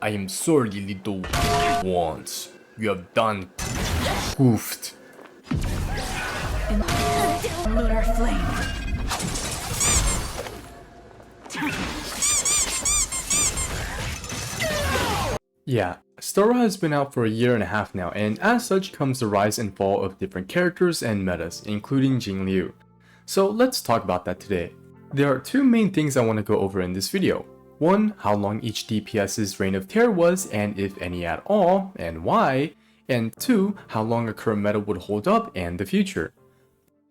I am sorry, little ones. You have done goofed. Lunar flame. Yeah, Star has been out for a year and a half now, and as such comes the rise and fall of different characters and metas, including Jingliu. So let's talk about that today. There are two main things I want to go over in this video. One, how long each DPS's reign of terror was, and if any at all, and why. And two, how long a current meta would hold up and the future.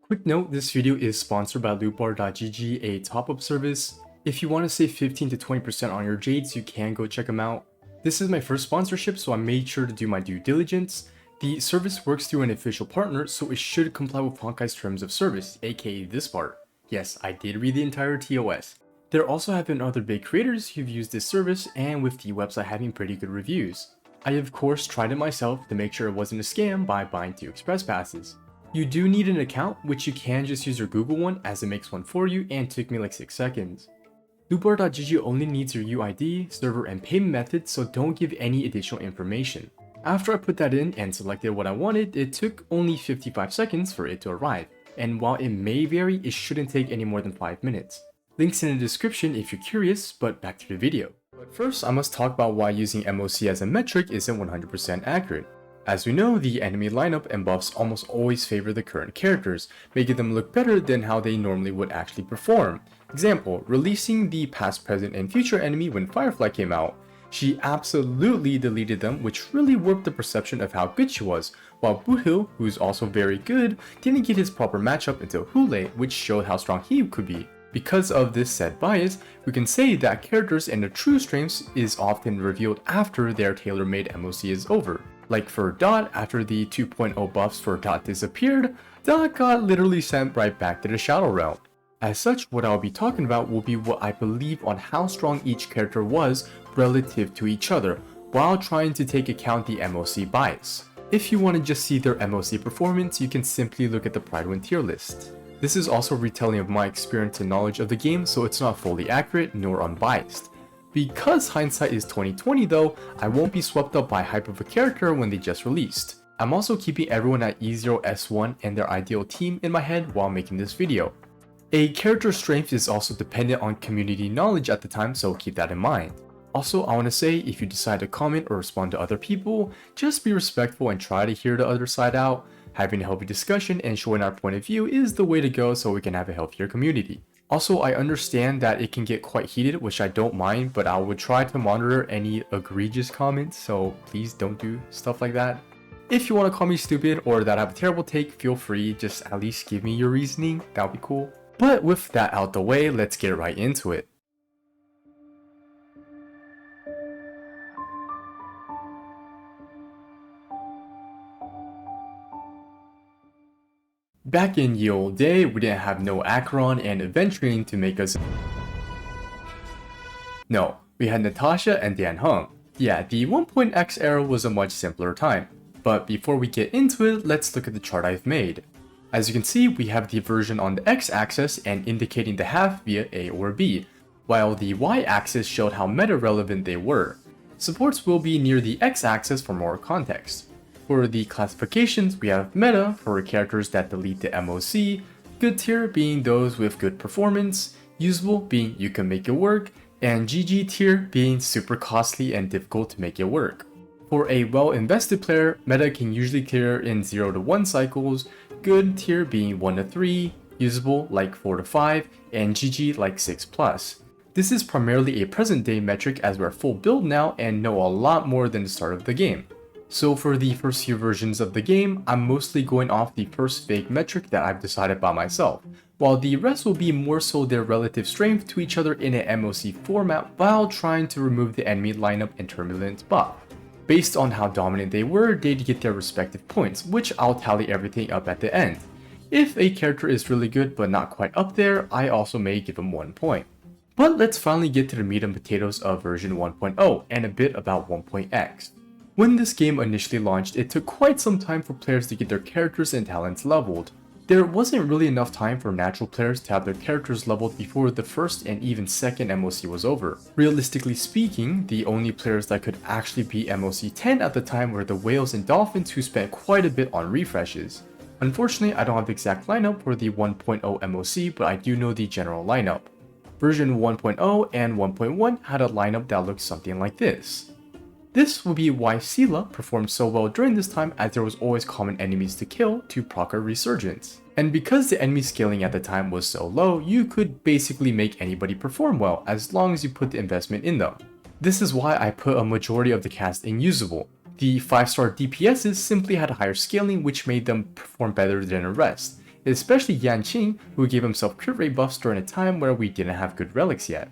Quick note, this video is sponsored by lootbar.gg, a top-up service. If you want to save 15 to 20% on your jades, you can go check them out. This is my first sponsorship, so I made sure to do my due diligence. The service works through an official partner, so it should comply with Honkai's terms of service, aka this part. Yes, I did read the entire TOS. There also have been other big creators who've used this service, and with the website having pretty good reviews. I of course tried it myself to make sure it wasn't a scam by buying 2 express passes. You do need an account, which you can just use your Google one as it makes one for you and took me like 6 seconds. Lootbar.gg only needs your UID, server, and payment method, so don't give any additional information. After I put that in and selected what I wanted, it took only 55 seconds for it to arrive, and while it may vary, it shouldn't take any more than 5 minutes. Links in the description if you're curious, but back to the video. But first, I must talk about why using MOC as a metric isn't 100% accurate. As we know, the enemy lineup and buffs almost always favor the current characters, making them look better than how they normally would actually perform. Example, releasing the past, present, and future enemy when Firefly came out. She absolutely deleted them, which really warped the perception of how good she was, while Boothill, who's also very good, didn't get his proper matchup until Hule, which showed how strong he could be. Because of this said bias, we can say that characters and their true strengths is often revealed after their tailor-made MOC is over. Like for Dot, after the 2.0 buffs for Dot disappeared, Dot got literally sent right back to the Shadow Realm. As such, what I'll be talking about will be what I believe on how strong each character was relative to each other, while trying to take account the MOC bias. If you want to just see their MOC performance, you can simply look at the Pride 1 tier list. This is also a retelling of my experience and knowledge of the game, so it's not fully accurate nor unbiased. Because hindsight is 2020 though, I won't be swept up by hype of a character when they just released. I'm also keeping everyone at E0 S1 and their ideal team in my head while making this video. A character's strength is also dependent on community knowledge at the time, so keep that in mind. Also, I want to say, if you decide to comment or respond to other people, just be respectful and try to hear the other side out. Having a healthy discussion and showing our point of view is the way to go so we can have a healthier community. Also, I understand that it can get quite heated, which I don't mind, but I would try to monitor any egregious comments, so please don't do stuff like that. If you want to call me stupid or that I have a terrible take, feel free, just at least give me your reasoning, that would be cool. But with that out the way, let's get right into it. Back in ye olde day, we didn't have no Acheron and Aventurine to make us. No, we had Natasha and Dan Heng. Yeah, the 1.x era was a much simpler time. But before we get into it, let's look at the chart I've made. As you can see, we have the version on the x-axis and indicating the half via A or B, while the y-axis showed how meta-relevant they were. Supports will be near the x-axis for more context. For the classifications, we have meta for characters that delete the MOC, good tier being those with good performance, usable being you can make it work, and GG tier being super costly and difficult to make it work. For a well-invested player, meta can usually clear in 0 to 1 cycles, good tier being 1 to 3, usable like 4 to 5, and GG like 6 plus. This is primarily a present day metric as we're full build now and know a lot more than the start of the game. So for the first few versions of the game, I'm mostly going off the first vague metric that I've decided by myself, while the rest will be more so their relative strength to each other in an MOC format while trying to remove the enemy lineup and turbulence buff. Based on how dominant they were, they'd get their respective points, which I'll tally everything up at the end. If a character is really good but not quite up there, I also may give them 1 point. But let's finally get to the meat and potatoes of version 1.0 and a bit about 1.x. When this game initially launched, it took quite some time for players to get their characters and talents leveled. There wasn't really enough time for natural players to have their characters leveled before the first and even second MOC was over. Realistically speaking, the only players that could actually beat MOC 10 at the time were the whales and dolphins, who spent quite a bit on refreshes. Unfortunately, I don't have the exact lineup for the 1.0 MOC, but I do know the general lineup. Version 1.0 and 1.1 had a lineup that looked something like this. This would be why Seele performed so well during this time, as there was always common enemies to kill to proc a resurgence. And because the enemy scaling at the time was so low, you could basically make anybody perform well as long as you put the investment in them. This is why I put a majority of the cast unusable. The 5-star DPSs simply had higher scaling, which made them perform better than the rest, especially Yanqing, who gave himself crit rate buffs during a time where we didn't have good relics yet.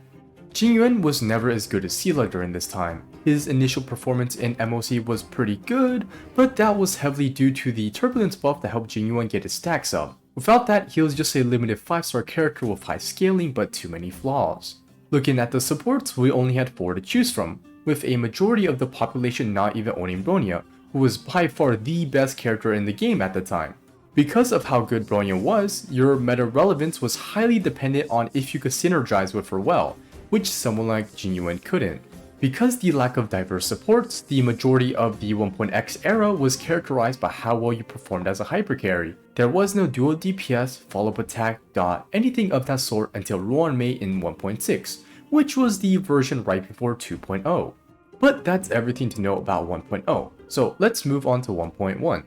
Jingyuan was never as good as Seele during this time. His initial performance in MOC was pretty good, but that was heavily due to the turbulence buff that helped Jingyuan get his stacks up. Without that, he was just a limited 5-star character with high scaling but too many flaws. Looking at the supports, we only had 4 to choose from, with a majority of the population not even owning Bronya, who was by far the best character in the game at the time. Because of how good Bronya was, your meta relevance was highly dependent on if you could synergize with her well, which someone like Jingyuan couldn't. Because the lack of diverse supports, the majority of the 1.x era was characterized by how well you performed as a hypercarry. There was no dual DPS, follow-up attack, dot, anything of that sort until Ruan made in 1.6, which was the version right before 2.0. But that's everything to know about 1.0, so let's move on to 1.1.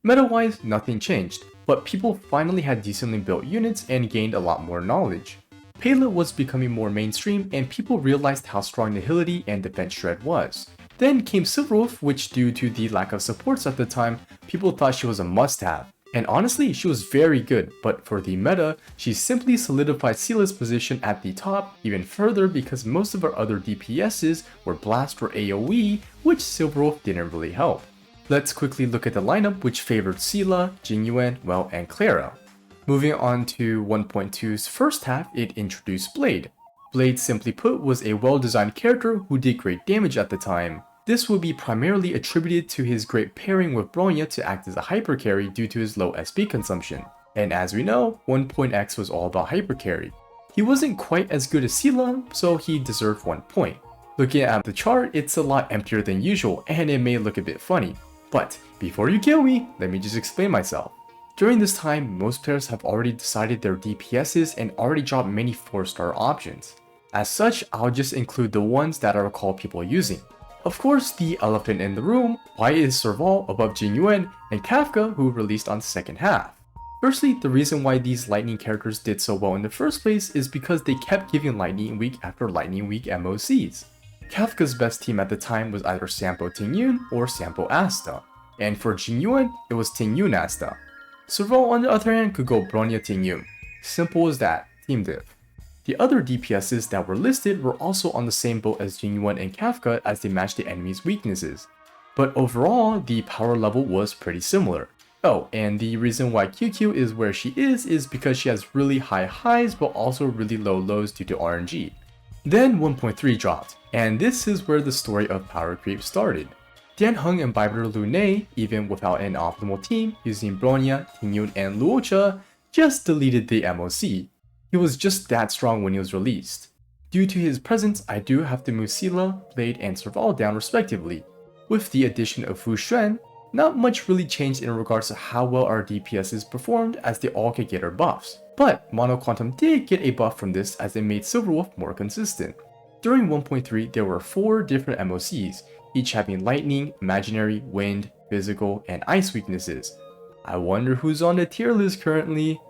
Meta-wise, nothing changed, but people finally had decently built units and gained a lot more knowledge. Payload was becoming more mainstream, and people realized how strong Nihility and Defense Shred was. Then came Silverwolf, which due to the lack of supports at the time, people thought she was a must-have. And honestly, she was very good, but for the meta, she simply solidified Seele's position at the top even further because most of her other DPSs were Blast or AoE, which Silverwolf didn't really help. Let's quickly look at the lineup, which favored Seele, Jingyuan, well, and Clara. Moving on to 1.2's first half, it introduced Blade. Blade, simply put, was a well-designed character who did great damage at the time. This would be primarily attributed to his great pairing with Bronya to act as a hypercarry due to his low SP consumption. And as we know, 1.x was all about hypercarry. He wasn't quite as good as Seele, so he deserved 1 point. Looking at the chart, it's a lot emptier than usual, and it may look a bit funny. But before you kill me, let me just explain myself. During this time, most players have already decided their DPSs and already dropped many 4-star options. As such, I'll just include the ones that I recall people using. Of course, the elephant in the room, why is Serval above Jingyuan and Kafka, who released on second half? Firstly, the reason why these Lightning characters did so well in the first place is because they kept giving Lightning Week after Lightning Week MOCs. Kafka's best team at the time was either Sampo Tingyun or Sampo Asta, and for Jingyuan, it was Tingyun Asta. Serval, on the other hand, could go Bronya Tingyun. Simple as that, team diff. The other DPSs that were listed were also on the same boat as Jingyuan and Kafka as they matched the enemy's weaknesses. But overall, the power level was pretty similar. Oh, and the reason why QQ is where she is because she has really high highs but also really low lows due to RNG. Then 1.3 dropped, and this is where the story of power creep started. Dianheng and Baiber Lune, even without an optimal team, using Bronya, Tingyun, and Luocha, just deleted the MOC. He was just that strong when he was released. Due to his presence, I do have to move Seele, Blade, and Serval down respectively. With the addition of Fuxuan, not much really changed in regards to how well our DPSs performed as they all could get our buffs. But Mono Quantum did get a buff from this as it made Silverwolf more consistent. During 1.3, there were 4 different MOCs, each having lightning, imaginary, wind, physical, and ice weaknesses. I wonder who's on the tier list currently.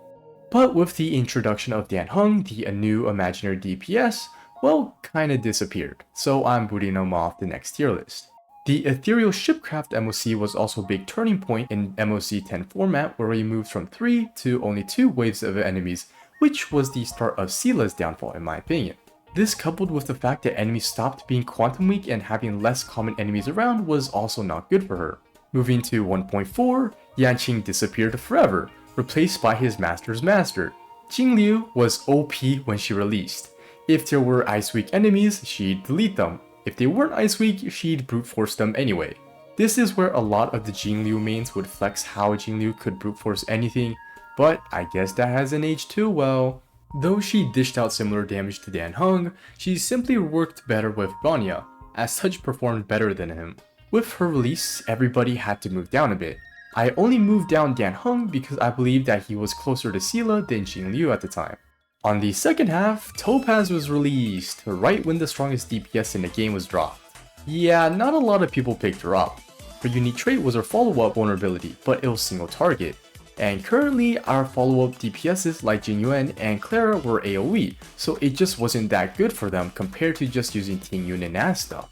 But with the introduction of Dianheng, the new imaginary DPS, well, kinda disappeared, so I'm booting him off the next tier list. The Ethereal Shipcraft MOC was also a big turning point in MOC 10 format, where we moved from 3 to only 2 waves of enemies, which was the start of Seele's downfall in my opinion. This, coupled with the fact that enemies stopped being quantum weak and having less common enemies around, was also not good for her. Moving to 1.4, Yanqing disappeared forever, replaced by his master's master. Jingliu was OP when she released. If there were ice weak enemies, she'd delete them. If they weren't ice weak, she'd brute force them anyway. This is where a lot of the Jingliu mains would flex how Jingliu could brute force anything, but I guess that hasn't aged too well. Though she dished out similar damage to Dan Heng, she simply worked better with Bronya, as such performed better than him. With her release, everybody had to move down a bit. I only moved down Dan Heng because I believed that he was closer to Seele than Jingliu at the time. On the second half, Topaz was released, right when the strongest DPS in the game was dropped. Yeah, not a lot of people picked her up. Her unique trait was her follow-up vulnerability, but it was single target. And currently, our follow-up DPSs like Jingyuan and Clara were AoE, so it just wasn't that good for them compared to just using Tingyun and Asta.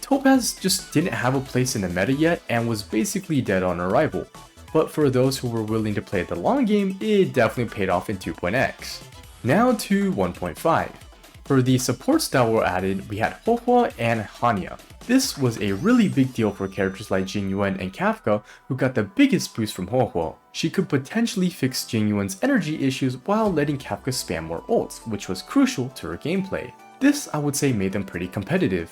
Topaz just didn't have a place in the meta yet and was basically dead on arrival, but for those who were willing to play the long game, it definitely paid off in 2.x. Now to 1.5. For the supports that were added, we had Huohuo and Hanya. This was a really big deal for characters like Jingyuan and Kafka, who got the biggest boost from Huohuo. She could potentially fix Jingyuan's energy issues while letting Kafka spam more ults, which was crucial to her gameplay. This, I would say, made them pretty competitive.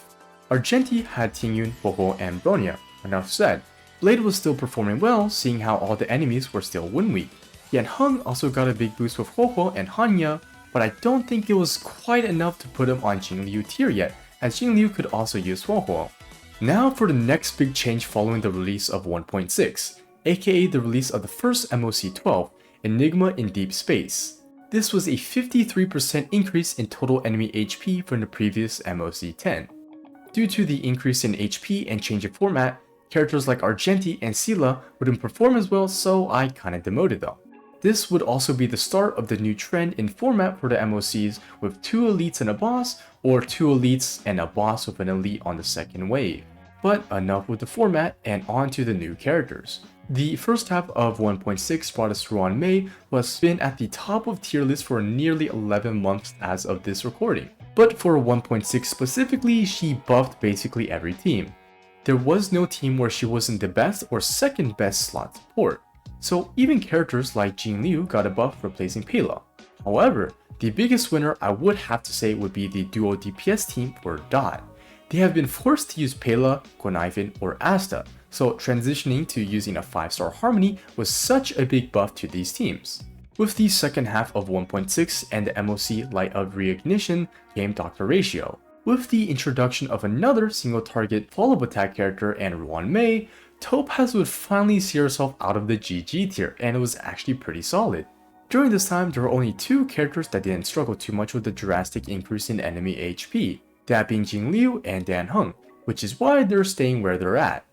Argenti had Tingyun, Huohuo, and Bronya. Enough said. Blade was still performing well, seeing how all the enemies were still win weak. Yan Heng also got a big boost with Huohuo and Hanya, but I don't think it was quite enough to put him on Jingliu tier yet, as Jingliu could also use Huohuo. Now for the next big change following the release of 1.6, aka the release of the first MOC 12, Enigma in Deep Space. This was a 53% increase in total enemy HP from the previous MOC 10. Due to the increase in HP and change of format, characters like Argenti and Seele wouldn't perform as well, so I kinda demoted them. This would also be the start of the new trend in format for the MOCs with 2 elites and a boss, or 2 elites and a boss with an elite on the second wave. But enough with the format and on to the new characters. The first half of 1.6 brought us Ruan Mei, who has been at the top of tier list for nearly 11 months as of this recording. But for 1.6 specifically, she buffed basically every team. There was no team where she wasn't the best or second best slot support. So even characters like Jingliu got a buff replacing Pela. However, the biggest winner I would have to say would be the duo DPS team for DOT. They have been forced to use Pela, Connivan, or Asta, so transitioning to using a 5-star Harmony was such a big buff to these teams. With the second half of 1.6 and the MOC Light of Reignition came Dr. Ratio. With the introduction of another single target follow-up attack character and Ruan Mei, Topaz would finally see herself out of the GG tier, and it was actually pretty solid. During this time, there were only 2 characters that didn't struggle too much with the drastic increase in enemy HP, that being Jingliu and Dan Heng, which is why they're staying where they're at.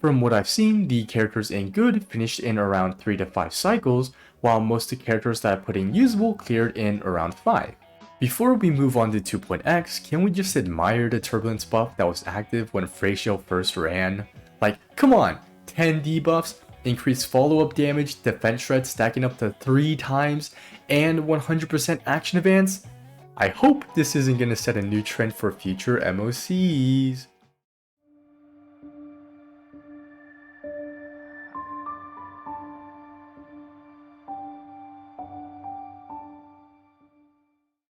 From what I've seen, the characters in good finished in around 3 to 5 cycles, while most of the characters that I put in usable cleared in around 5. Before we move on to 2.x, can we just admire the turbulence buff that was active when Feixiao first ran? Like, come on, 10 debuffs, increased follow-up damage, defense shred stacking up to 3 times, and 100% action advance? I hope this isn't gonna set a new trend for future MOCs.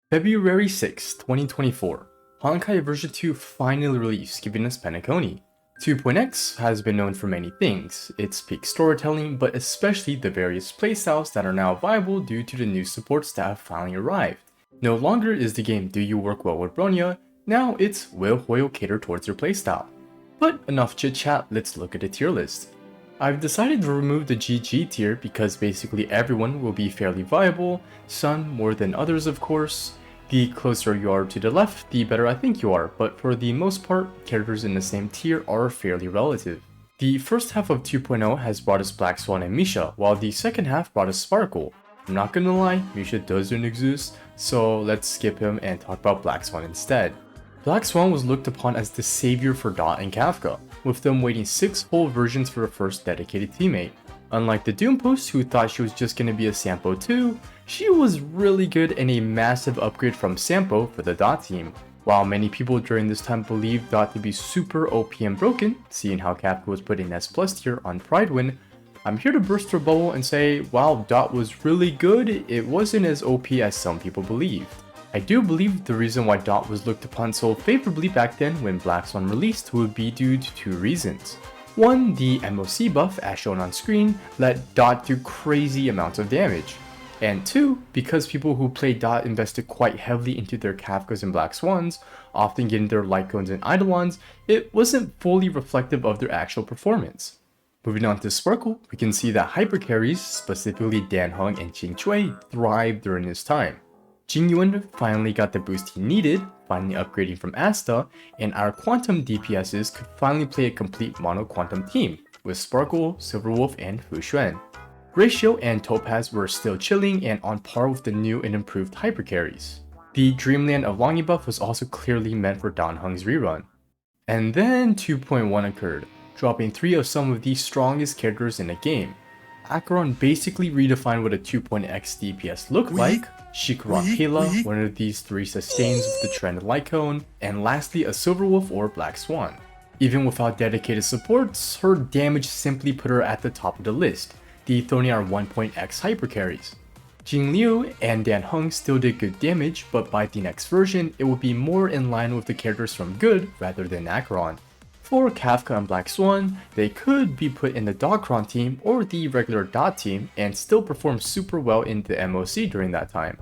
February 6, 2024, Honkai version 2 finally released, giving us Penacony. 2.x has been known for many things, its peak storytelling, but especially the various playstyles that are now viable due to the new supports that have finally arrived. No longer is the game do you work well with Bronya, now it's will Huohuo cater towards your playstyle. But enough chit chat, let's look at the tier list. I've decided to remove the GG tier because basically everyone will be fairly viable, some more than others of course. The closer you are to the left, the better I think you are, but for the most part, characters in the same tier are fairly relative. The first half of 2.0 has brought us Black Swan and Misha, while the second half brought us Sparkle. I'm not gonna lie, Misha doesn't exist, so let's skip him and talk about Black Swan instead. Black Swan was looked upon as the savior for Dot and Kafka, with them waiting 6 whole versions for a first dedicated teammate. Unlike the Doompost who thought she was just gonna be a Sampo too, she was really good and a massive upgrade from Sampo for the Dot team. While many people during this time believed Dot to be super OP and broken, seeing how Kafka was put in S+ tier on Pride Win, I'm here to burst her bubble and say while Dot was really good, it wasn't as OP as some people believed. I do believe the reason why Dot was looked upon so favorably back then when Black Swan released would be due to 2 reasons. One, the MOC buff as shown on screen let Dot do crazy amounts of damage. And 2, because people who play Dot invested quite heavily into their Kafkas and Black Swans, often getting their Lycones and Eidolons, it wasn't fully reflective of their actual performance. Moving on to Sparkle, we can see that hyper carries, specifically Dan Heng and Jing Chui, thrived during this time. Jingyuan finally got the boost he needed, finally upgrading from Asta, and our Quantum DPSs could finally play a complete mono Quantum team, with Sparkle, Silverwolf, and Fuxuan. Ratio and Topaz were still chilling and on par with the new and improved hyper carries. The Dreamland of Longy buff was also clearly meant for Dan Heng's rerun. And then 2.1 occurred, dropping 3 of some of the strongest characters in the game. Acheron basically redefined what a 2.x DPS looked like. Shikaron Hela, one of these 3 sustains with the trend Lycone, and lastly a Silverwolf or Black Swan. Even without dedicated supports, her damage simply put her at the top of the list, dethroning our 1.x hyper carries. Jingliu and Dan Heng still did good damage, but by the next version, it would be more in line with the characters from Good rather than Acheron. For Kafka and Black Swan, they could be put in the Dogcron team or the regular Dot team and still perform super well in the MOC during that time.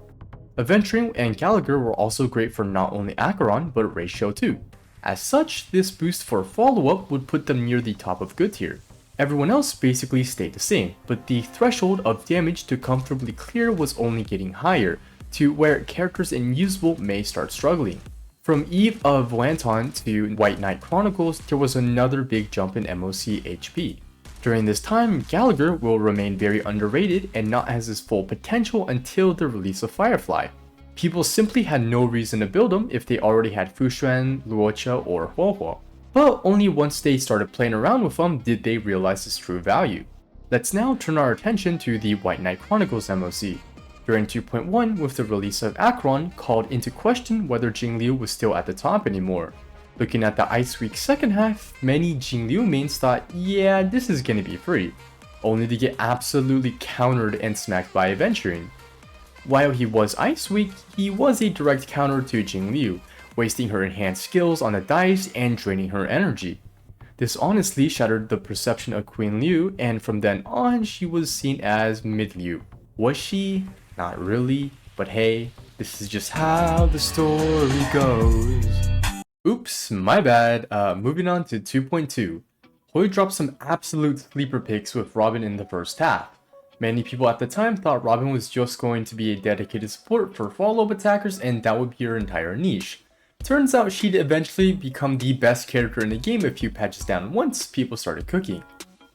Aventurine and Gallagher were also great for not only Acheron but Ratio too. As such, this boost for follow-up would put them near the top of Good tier. Everyone else basically stayed the same, but the threshold of damage to comfortably clear was only getting higher, to where characters in Usable may start struggling. From Eve of Wanton to White Knight Chronicles, there was another big jump in MOC HP. During this time, Gallagher will remain very underrated and not has his full potential until the release of Firefly. People simply had no reason to build him if they already had Fuxuan, Luocha, or Huohuo. But only once they started playing around with him did they realize his true value. Let's now turn our attention to the White Knight Chronicles MOC. During 2.1, with the release of Acheron, called into question whether Jingliu was still at the top anymore. Looking at the Ice Week second half, many Jingliu mains thought, yeah, this is gonna be free, only to get absolutely countered and smacked by Aventurine. While he was Ice Week, he was a direct counter to Jingliu, wasting her enhanced skills on the dice and draining her energy. This honestly shattered the perception of Queen Liu, and from then on, she was seen as Mid Liu. Was she? Not really, but hey, this is just how the story goes. Oops, my bad. Moving on to 2.2. Hoi dropped some absolute sleeper picks with Robin in the first half. Many people at the time thought Robin was just going to be a dedicated support for follow-up attackers and that would be her entire niche. Turns out she'd eventually become the best character in the game a few patches down once people started cooking.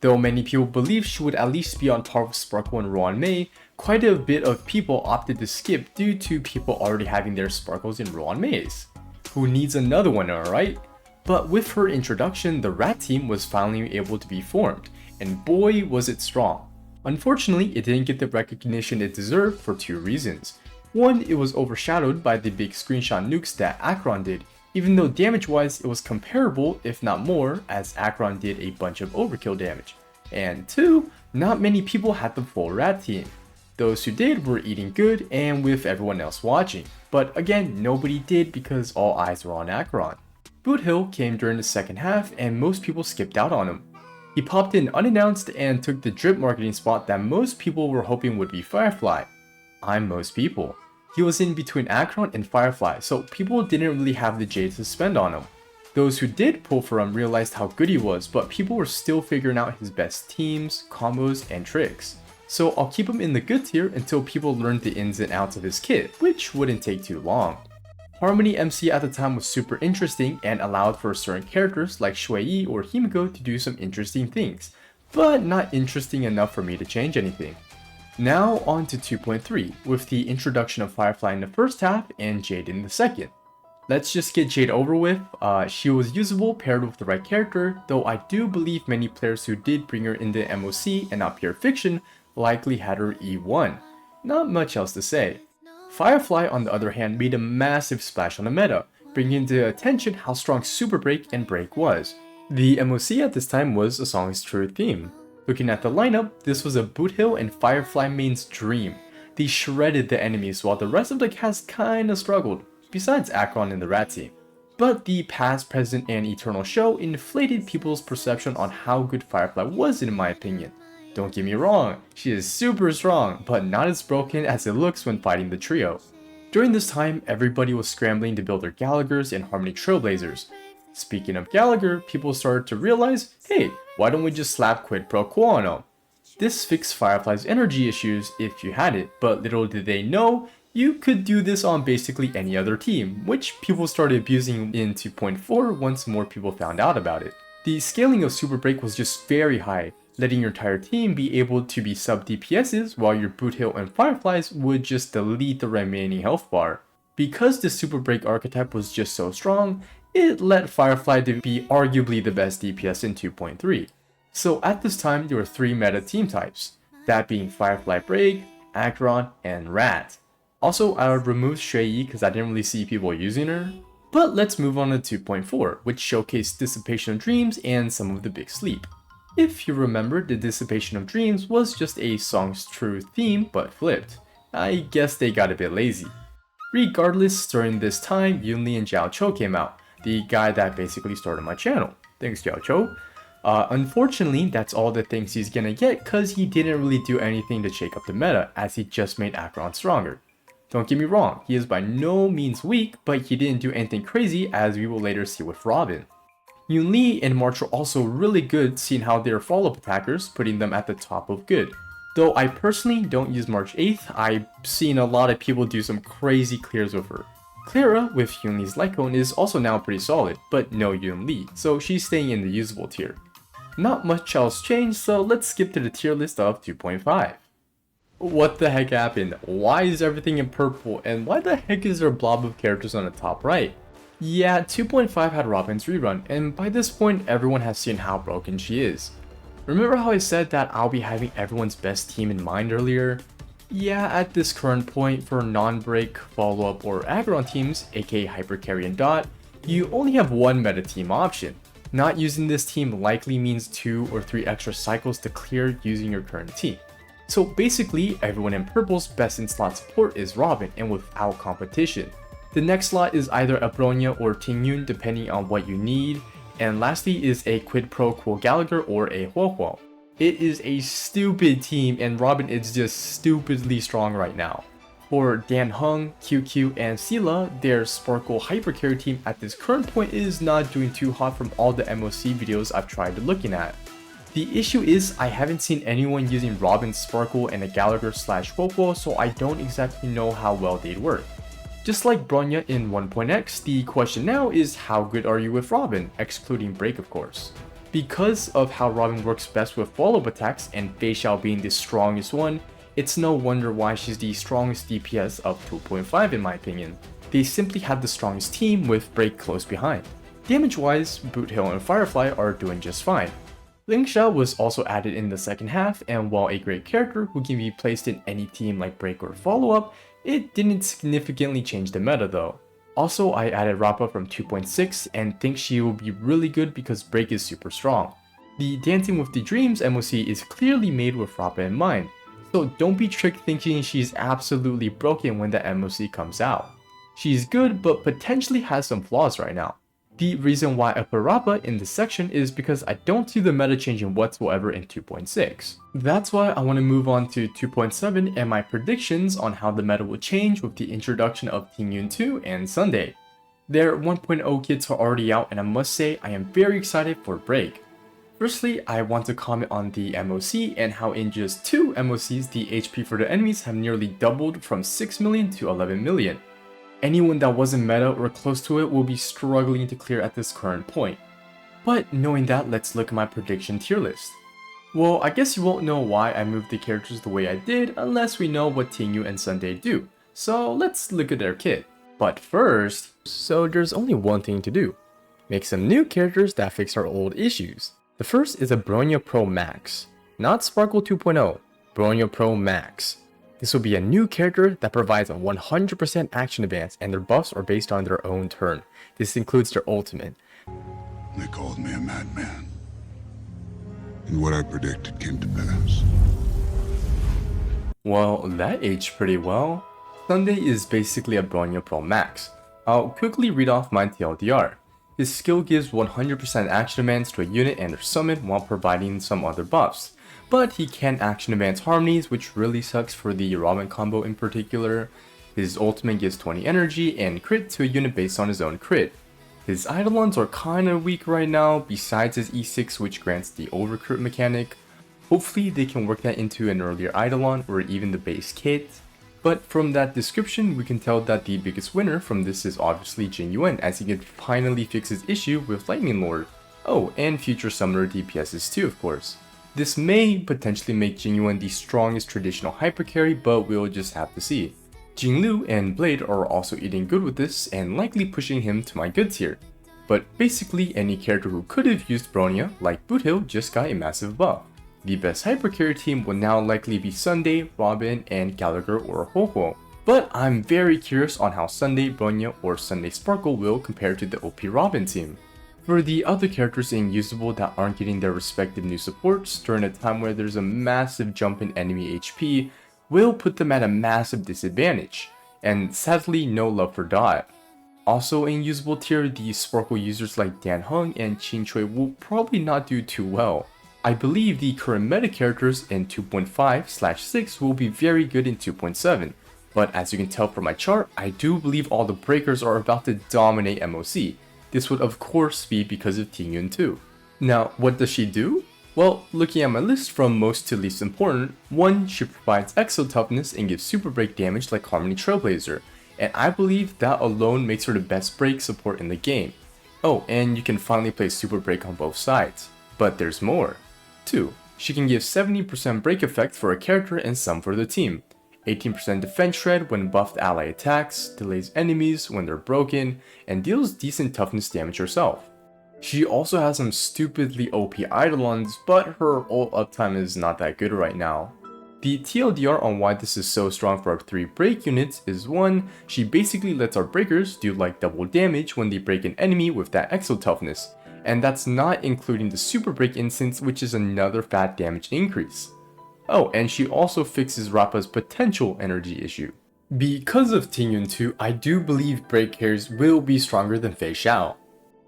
Though many people believed she would at least be on par with Sparkle and Ruan Mei, quite a bit of people opted to skip due to people already having their Sparkles and Ruan Meis. Who needs another one, alright? But with her introduction, the Rat team was finally able to be formed, and boy was it strong. Unfortunately, it didn't get the recognition it deserved for 2 reasons. One, it was overshadowed by the big screenshot nukes that Acheron did, even though damage-wise it was comparable if not more, as Acheron did a bunch of overkill damage. And 2, not many people had the full Rat team. Those who did were eating good and with everyone else watching, but again nobody did because all eyes were on Acheron. Boothill came during the second half and most people skipped out on him. He popped in unannounced and took the drip marketing spot that most people were hoping would be Firefly. I'm most people. He was in between Acheron and Firefly, so people didn't really have the Jade to spend on him. Those who did pull for him realized how good he was, but people were still figuring out his best teams, combos, and tricks. So I'll keep him in the good tier until people learned the ins and outs of his kit, which wouldn't take too long. Harmony MC at the time was super interesting and allowed for certain characters like Shui Yi or Himiko to do some interesting things, but not interesting enough for me to change anything. Now on to 2.3, with the introduction of Firefly in the first half and Jade in the second. Let's just get Jade over with. She was usable paired with the right character, though I do believe many players who did bring her into MOC and not pure fiction likely had her E1. Not much else to say. Firefly on the other hand made a massive splash on the meta, bringing into attention how strong Super Break and Break was. The MOC at this time was a song's true theme. Looking at the lineup, this was a Boothill and Firefly main's dream. They shredded the enemies while the rest of the cast kinda struggled, besides Acheron and the Rat team. But the past, present, and eternal show inflated people's perception on how good Firefly was in my opinion. Don't get me wrong, she is super strong, but not as broken as it looks when fighting the trio. During this time, everybody was scrambling to build their Gallaghers and Harmony Trailblazers. Speaking of Gallagher, people started to realize, hey, why don't we just slap Quid Pro Quo on him? This fixed Firefly's energy issues if you had it, but little did they know, you could do this on basically any other team, which people started abusing in 2.4 once more people found out about it. The scaling of Super Break was just very high, letting your entire team be able to be sub DPSs while your Boothill and Fireflies would just delete the remaining health bar. Because the Super Break archetype was just so strong, it led Firefly to be arguably the best DPS in 2.3. So at this time there were 3 meta team types, that being Firefly Break, Acheron, and Rat. Also I would remove Shui Yi because I didn't really see people using her. But let's move on to 2.4, which showcased Dissipation of Dreams and some of the Big Sleep. If you remember, the Dissipation of Dreams was just a Song's True theme but flipped. I guess they got a bit lazy. Regardless, during this time, Yunli Jiaoqiu came out, the guy that basically started my channel. Thanks Jiaoqiu. Unfortunately, that's all the things he's gonna get cause he didn't really do anything to shake up the meta as he just made Acheron stronger. Don't get me wrong, he is by no means weak, but he didn't do anything crazy as we will later see with Robin. Yunli and March are also really good seeing how they're follow-up attackers, putting them at the top of good. Though I personally don't use March 8th, I've seen a lot of people do some crazy clears with her. Clara, with Yunli's Lycone, is also now pretty solid, but no Yunli, so she's staying in the usable tier. Not much else changed, so let's skip to the tier list of 2.5. What the heck happened? Why is everything in purple, and why the heck is there a blob of characters on the top right? Yeah, 2.5 had Robin's rerun, and by this point everyone has seen how broken she is. Remember how I said that I'll be having everyone's best team in mind earlier? Yeah, at this current point, for non-break, follow-up, or Acheron teams, aka Hypercarry and Dot, you only have one meta team option. Not using this team likely means 2 or 3 extra cycles to clear using your current team. So basically, everyone in purple's best in slot support is Robin and without competition. The next slot is either a Bronya or Tingyun depending on what you need, and lastly is a Quid Pro Quo Gallagher or a Huohuo. It is a stupid team and Robin is just stupidly strong right now. For Dan Heng, QQ, and Seele, their Sparkle Hypercarry team at this current point is not doing too hot from all the MOC videos I've tried looking at. The issue is I haven't seen anyone using Robin's Sparkle and a Gallagher / Huohuo, so I don't exactly know how well they'd work. Just like Bronya in 1.x, the question now is how good are you with Robin, excluding Break of course. Because of how Robin works best with follow-up attacks and Feixiao being the strongest one, it's no wonder why she's the strongest DPS of 2.5 in my opinion. They simply had the strongest team with Break close behind. Damage-wise, Boothill and Firefly are doing just fine. Lingsha was also added in the second half, and while a great character who can be placed in any team like Break or Follow-Up, it didn't significantly change the meta though. Also, I added Rappa from 2.6 and think she will be really good because Break is super strong. The Dancing with the Dreams MOC is clearly made with Rappa in mind, so don't be tricked thinking she's absolutely broken when the MOC comes out. She's good but potentially has some flaws right now. The reason why I put Rappa in this section is because I don't see the meta changing whatsoever in 2.6. That's why I want to move on to 2.7 and my predictions on how the meta will change with the introduction of Tingyun 2 and Sunday. Their 1.0 kits are already out and I must say I am very excited for Break. Firstly, I want to comment on the MOC and how in just 2 MOCs the HP for the enemies have nearly doubled from 6 million to 11 million. Anyone that wasn't meta or close to it will be struggling to clear at this current point. But knowing that, let's look at my prediction tier list. Well, I guess you won't know why I moved the characters the way I did unless we know what Tingyun and Sunday do. So let's look at their kit. But first, so there's only one thing to do. Make some new characters that fix our old issues. The first is a Bronya Pro Max. Not Sparkle 2.0, Bronya Pro Max. This will be a new character that provides a 100% action advance and their buffs are based on their own turn. This includes their ultimate. They called me a madman. And what I predicted came to pass. Well, that aged pretty well. Sunday is basically a Bronya Pro Max. I'll quickly read off my TLDR. His skill gives 100% action advance to a unit and their summon while providing some other buffs. But he can action advance harmonies, which really sucks for the Robin combo in particular. His ultimate gives 20 energy and crit to a unit based on his own crit. His Eidolons are kinda weak right now, besides his E6 which grants the overcrit mechanic. Hopefully they can work that into an earlier Eidolon or even the base kit. But from that description, we can tell that the biggest winner from this is obviously Jingyuan, as he can finally fix his issue with Lightning Lord. Oh, and future summoner DPSs too, of course. This may potentially make Jingyuan the strongest traditional hyper carry, but we'll just have to see. Jingliu and Blade are also eating good with this and likely pushing him to my good tier. But basically any character who could have used Bronya, like Boothill, just got a massive buff. The best hypercarry team will now likely be Sunday, Robin, and Gallagher or Huohuo. But I'm very curious on how Sunday, Bronya, or Sunday Sparkle will compare to the OP Robin team. For the other characters in Usable that aren't getting their respective new supports during a time where there's a massive jump in enemy HP, will put them at a massive disadvantage, and sadly no love for Dot. Also in Usable tier, the Sparkle users like Dan Heng and Qin Chui will probably not do too well. I believe the current meta characters in 2.5/6 will be very good in 2.7, but as you can tell from my chart, I do believe all the breakers are about to dominate MOC. This would of course be because of Tingyun too. Now, what does she do? Well, looking at my list from most to least important, 1, she provides Exo Toughness and gives super break damage like Harmony Trailblazer, and I believe that alone makes her the best break support in the game. Oh, and you can finally play super break on both sides. But there's more. 2, she can give 70% break effect for a character and some for the team, 18% defense shred when buffed ally attacks, delays enemies when they're broken, and deals decent toughness damage herself. She also has some stupidly OP Eidolons, but her ult uptime is not that good right now. The TLDR on why this is so strong for our 3 break units is 1, she basically lets our breakers do like double damage when they break an enemy with that Exo Toughness, and that's not including the super break instance, which is another fat damage increase. Oh, and she also fixes Rappa's potential energy issue. Because of Tingyun 2, I do believe break carries will be stronger than Feixiao.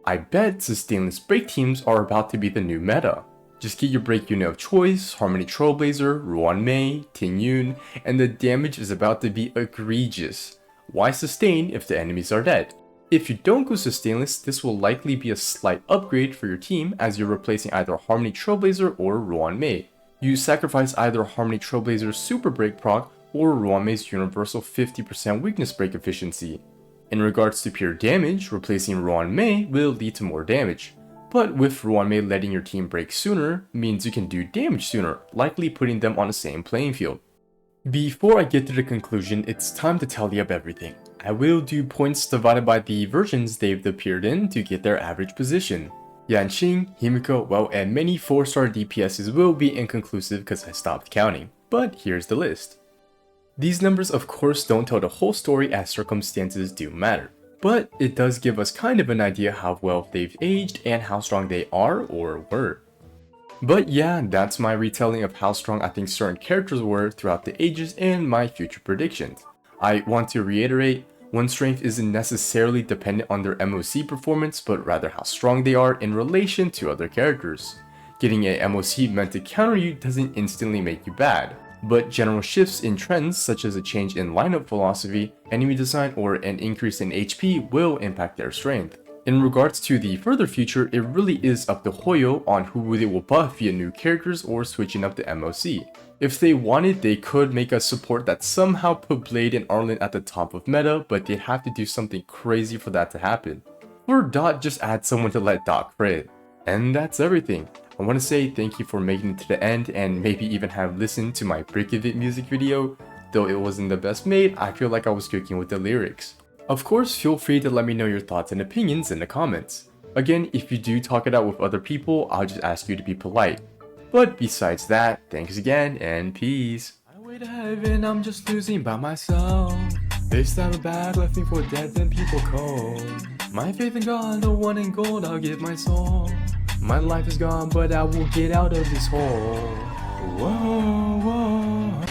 I bet sustainless break teams are about to be the new meta. Just get your break unit of choice, Harmony Trailblazer, Ruan Mei, Tingyun, and the damage is about to be egregious. Why sustain if the enemies are dead? If you don't go sustainless, this will likely be a slight upgrade for your team as you're replacing either Harmony Trailblazer or Ruan Mei. You sacrifice either Harmony Trailblazer's super break proc or Ruan Mei's universal 50% weakness break efficiency. In regards to pure damage, replacing Ruan Mei will lead to more damage, but with Ruan Mei letting your team break sooner means you can do damage sooner, likely putting them on the same playing field. Before I get to the conclusion, it's time to tally up everything. I will do points divided by the versions they've appeared in to get their average position. Yanqing, Himiko, well, and many 4-star DPSs will be inconclusive because I stopped counting, but here's the list. These numbers of course don't tell the whole story as circumstances do matter, but it does give us kind of an idea how well they've aged and how strong they are or were. But yeah, that's my retelling of how strong I think certain characters were throughout the ages and my future predictions. I want to reiterate, one's strength isn't necessarily dependent on their MOC performance, but rather how strong they are in relation to other characters. Getting a MOC meant to counter you doesn't instantly make you bad, but general shifts in trends such as a change in lineup philosophy, enemy design, or an increase in HP will impact their strength. In regards to the further future, it really is up to Hoyo on who they will buff via new characters or switching up the MOC. If they wanted, they could make a support that somehow put Blade and Arlen at the top of meta, but they'd have to do something crazy for that to happen. Or Dot, just add someone to let Dot crit. And that's everything. I want to say thank you for making it to the end and maybe even have listened to my Break of It music video. Though it wasn't the best made, I feel like I was cooking with the lyrics. Of course, feel free to let me know your thoughts and opinions in the comments. Again, if you do talk it out with other people, I'll just ask you to be polite. But besides that, thanks again and peace. On the way to heaven, I'm just losing by myself. They stab a bag, left me for dead, then people cold. My faith in God, the one in gold, I'll give my soul. My life is gone, but I will get out of this hole. Whoa, whoa.